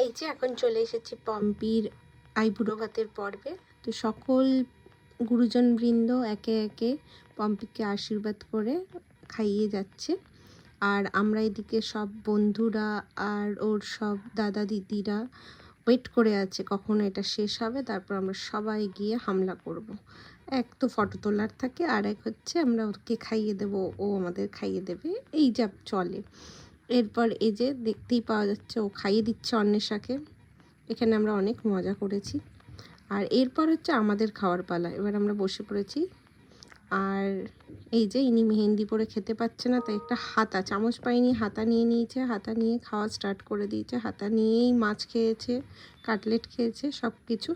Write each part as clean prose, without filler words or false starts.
এই যে এখন চলে এসেছি পম্পির আইবুড়ো ভাতের পর্বে। তো সকল গুরুজনবৃন্দ একে একে পম্পিকে আশীর্বাদ করে খাইয়ে যাচ্ছে। আর আমরা এদিকে সব বন্ধুরা আর ওর সব দাদা দিদিরা ওয়েট করে আছে কখন এটা শেষ হবে, তারপর আমরা সবাই গিয়ে হামলা করব। এক তো ফটো তোলার থাকে, আর এক হচ্ছে আমরা ওকে খাইয়ে দেব, ও আমাদের খাইয়ে দেবে, এই যা চলে। এরপর এই যে দেখতেই পাওয়া যাচ্ছে ও খাইয়ে দিচ্ছে অন্বেষাকে। এখানে আমরা অনেক মজা করেছি। আর এরপর হচ্ছে আমাদের খাওয়ার পালা। এবার আমরা বসে পড়েছি। আর এই যে ইনি মেহেন্দি পরে খেতে পাচ্ছে না, তাই একটা হাতা, চামচ পাইনি, হাতা নিয়ে নিয়েছে। হাতা নিয়ে খাওয়া স্টার্ট করে দিয়েছে। হাতা নিয়েই মাছ খেয়েছে, কাটলেট খেয়েছে, সব কিছু।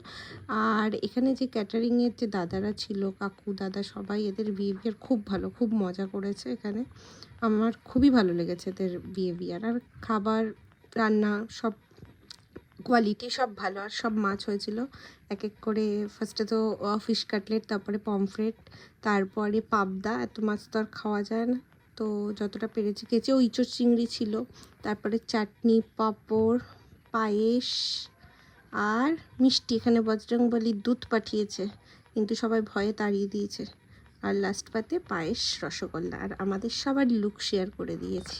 আর এখানে যে ক্যাটারিংয়ের যে দাদারা ছিল, কাকু দাদা, সবাই এদের বিহেভিয়ার খুব ভালো, খুব মজা করেছে এখানে। আমার খুবই ভালো লেগেছে এদের বিহেভিয়ার। আর খাবার রান্না সব কোয়ালিটি সব ভালো। আর সব মাছ হয়েছিল এক এক করে। ফার্স্টে তো ফিশ কাটলেট, তারপরে পমফ্রেট, তারপরে পাবদা। এত মাছ তো আর খাওয়া যায় না, তো যতটা পেরেছি খেয়েছি। ও ইঁচড় চিংড়ি ছিল, তারপরে চাটনি, পাঁপড়, পায়েস আর মিষ্টি। এখানে বজরংবলীর দুধ পাঠিয়েছে, কিন্তু সবাই ভয়ে তাড়িয়ে দিয়েছে। আর লাস্ট পাতে পায়েস, রসগোল্লা। আর আমাদের সবার লুক শেয়ার করে দিয়েছি।